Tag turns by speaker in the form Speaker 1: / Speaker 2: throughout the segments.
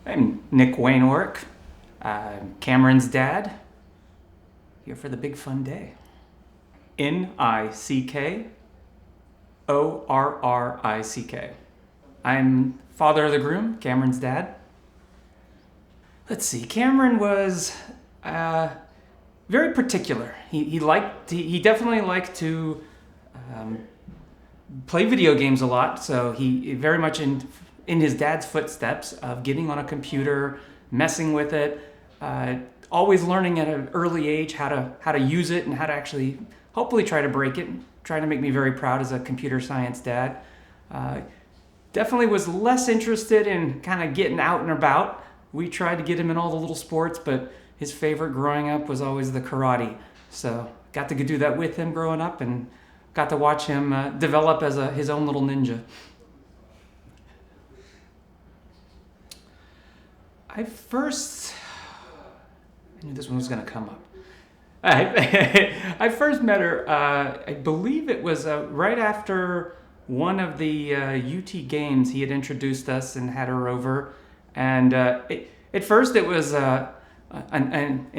Speaker 1: I'm Nick Wainorick, Cameron's dad, here for the big fun day. Nickorrick. I'm father of the groom, Cameron's dad. Let's see, Cameron was very particular. He definitely liked to play video games a lot, so he very much in his dad's footsteps of getting on a computer, messing with it, always learning at an early age how to use it and how to actually hopefully try to break it, trying to make me very proud as a computer science dad. Definitely was less interested in kind of getting out and about. We tried to get him in all the little sports, but his favorite growing up was always the karate. So got to do that with him growing up and got to watch him develop as his own little ninja. I knew this one was going to come up. I first met her, I believe it was right after one of the UT games. He had introduced us and had her over. And at first it was, and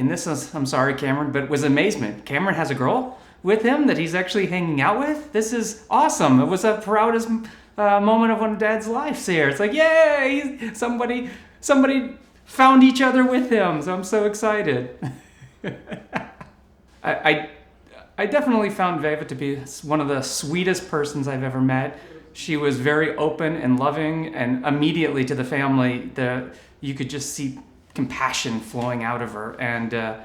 Speaker 1: this is, I'm sorry, Cameron, but it was amazement. Cameron has a girl with him that he's actually hanging out with. This is awesome. It was the proudest moment of one dad's life here. It's like, yay, somebody found each other with him. So I'm so excited. I definitely found Veva to be one of the sweetest persons I've ever met. She was very open and loving, and immediately to the family, you could just see compassion flowing out of her. And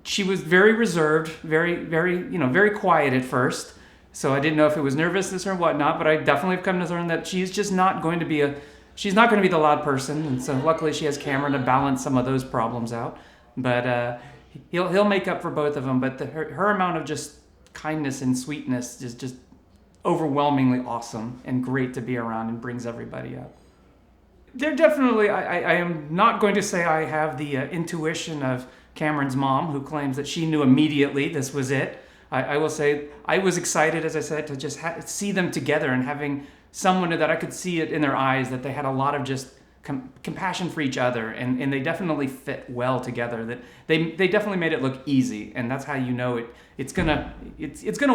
Speaker 1: she was very reserved, very quiet at first. So I didn't know if it was nervousness or whatnot, but I definitely have come to learn that she's just not going to be she's not going to be the loud person. And so luckily she has Cameron to balance some of those problems out. But he'll make up for both of them. But her amount of just kindness and sweetness is just overwhelmingly awesome and great to be around and brings everybody up. They're definitely, I am not going to say I have the intuition of Cameron's mom, who claims that she knew immediately this was it. I will say I was excited, as I said, to just see them together and having someone that I could see it in their eyes that they had a lot of just compassion for each other, and they definitely fit well together. That they definitely made it look easy, and that's how you know it's gonna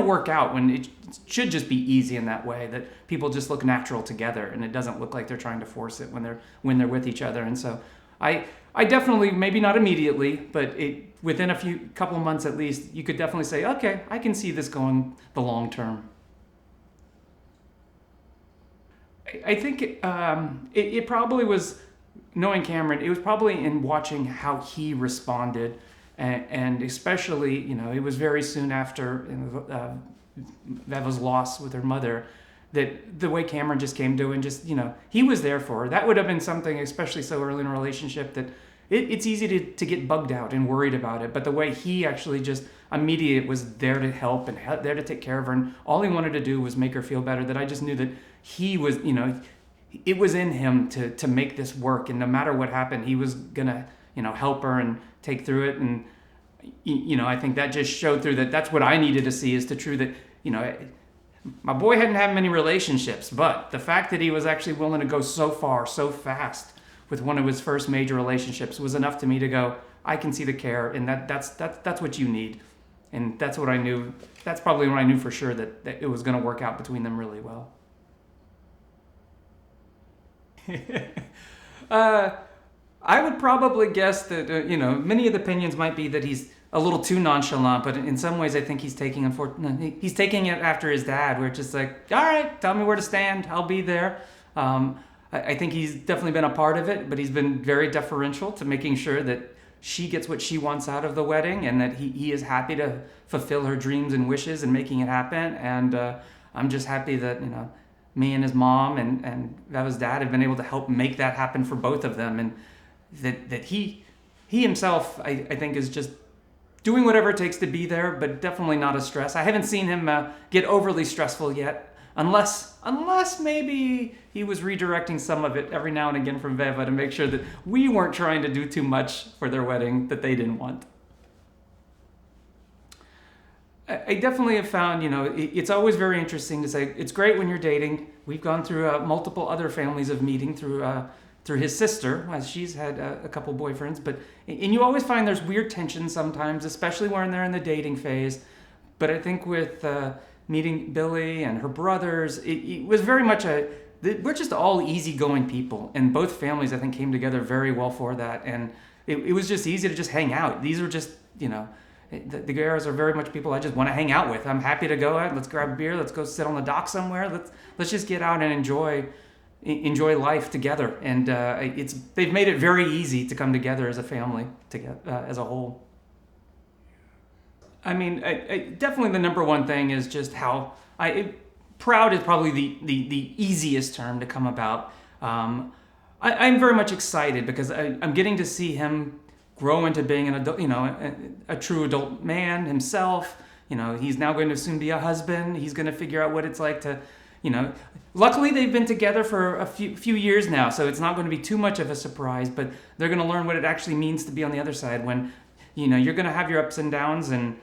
Speaker 1: work out, when it should just be easy in that way, that people just look natural together and it doesn't look like they're trying to force it when they're with each other. And so I definitely, maybe not immediately, but within a couple of months at least, you could definitely say, okay, I can see this going the long term. I think it probably was, knowing Cameron, it was probably in watching how he responded, and especially, it was very soon after Veva's loss with her mother, that the way Cameron just came to, and just, he was there for her. That would have been something, especially so early in a relationship, that it's easy to get bugged out and worried about it. But the way he actually just immediately was there to help and there to take care of her, and all he wanted to do was make her feel better, that I just knew that he was, it was in him to make this work. And no matter what happened, he was going to, help her and take through it. And, I think that just showed through that's what I needed to see, is to true that, my boy hadn't had many relationships, but the fact that he was actually willing to go so far, so fast with one of his first major relationships was enough to me to go, I can see the care, and that's what you need. And that's what I knew. That's probably when I knew for sure that it was going to work out between them really well. I would probably guess that, many of the opinions might be that he's a little too nonchalant, but in some ways I think he's taking it after his dad, where it's just like, all right, tell me where to stand, I'll be there. I think he's definitely been a part of it, but he's been very deferential to making sure that she gets what she wants out of the wedding, and that he is happy to fulfill her dreams and wishes and making it happen. And I'm just happy that, me and his mom and Veva's dad have been able to help make that happen for both of them. And that he himself, I think, is just doing whatever it takes to be there, but definitely not a stress. I haven't seen him get overly stressful yet, unless maybe he was redirecting some of it every now and again from Veva to make sure that we weren't trying to do too much for their wedding that they didn't want. I definitely have found, it's always very interesting to say, it's great when you're dating. We've gone through multiple other families of meeting through through his sister, as she's had a couple boyfriends. And you always find there's weird tension sometimes, especially when they're in the dating phase. But I think with meeting Billy and her brothers, it was very much we're just all easygoing people, and both families I think came together very well for that, and it was just easy to just hang out. These are just, the Guerreros are very much people I just want to hang out with. I'm happy to go out. Let's grab a beer. Let's go sit on the dock somewhere. Let's just get out and enjoy life together. And they've made it very easy to come together as a family, together as a whole. I mean, definitely the number one thing is just how proud is probably the easiest term to come about. I'm very much excited because I'm getting to see him grow into being an adult, a true adult man himself. He's now going to soon be a husband. He's going to figure out what it's like to, luckily they've been together for a few years now, so it's not going to be too much of a surprise, but they're going to learn what it actually means to be on the other side when, you're going to have your ups and downs, and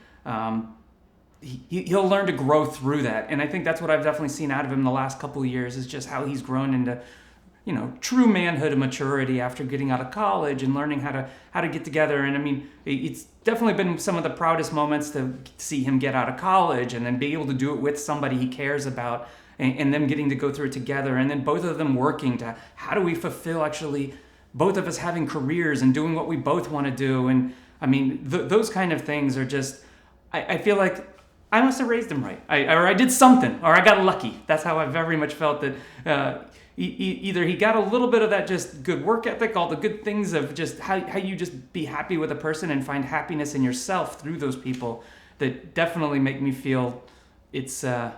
Speaker 1: he'll learn to grow through that. And I think that's what I've definitely seen out of him the last couple of years, is just how he's grown into, true manhood and maturity after getting out of college and learning how to get together. And I mean, it's definitely been some of the proudest moments to see him get out of college and then be able to do it with somebody he cares about, and them getting to go through it together, and then both of them working to how do we fulfill actually both of us having careers and doing what we both want to do. And I mean, those kind of things are just, I feel like I must have raised him right. I did something, or I got lucky. That's how I very much felt that either he got a little bit of that just good work ethic, all the good things of just how you just be happy with a person and find happiness in yourself through those people, that definitely make me feel it's an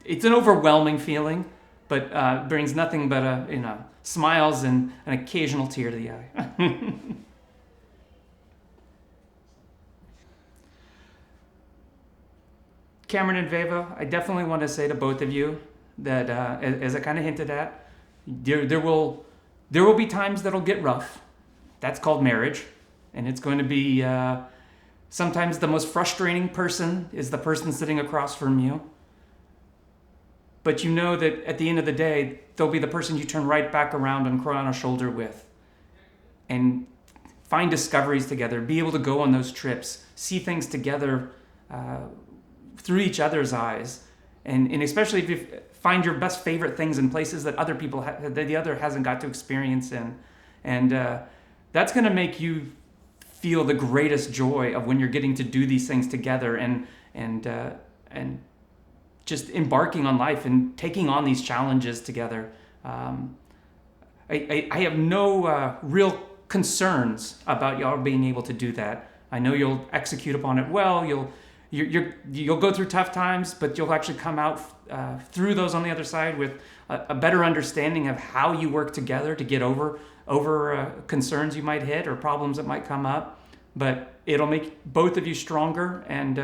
Speaker 1: overwhelming feeling, but brings nothing but smiles and an occasional tear to the eye. Cameron and Veva, I definitely want to say to both of you that, as I kind of hinted at, there will be times that'll get rough. That's called marriage, and it's going to be sometimes the most frustrating person is the person sitting across from you. But you know that at the end of the day, they'll be the person you turn right back around and cry on a shoulder with, and find discoveries together, be able to go on those trips, see things together through each other's eyes, and especially if you find your best favorite things in places that other people that the other hasn't got to experience in, and that's going to make you feel the greatest joy of when you're getting to do these things together, and just embarking on life and taking on these challenges together. I have no real concerns about y'all being able to do that. I know you'll execute upon it well. You'll go through tough times, but you'll actually come out through those on the other side with a better understanding of how you work together to get over concerns you might hit or problems that might come up. But it'll make both of you stronger, and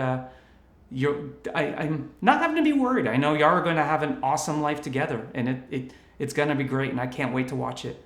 Speaker 1: I'm not having to be worried. I know y'all are going to have an awesome life together, and it's going to be great, and I can't wait to watch it.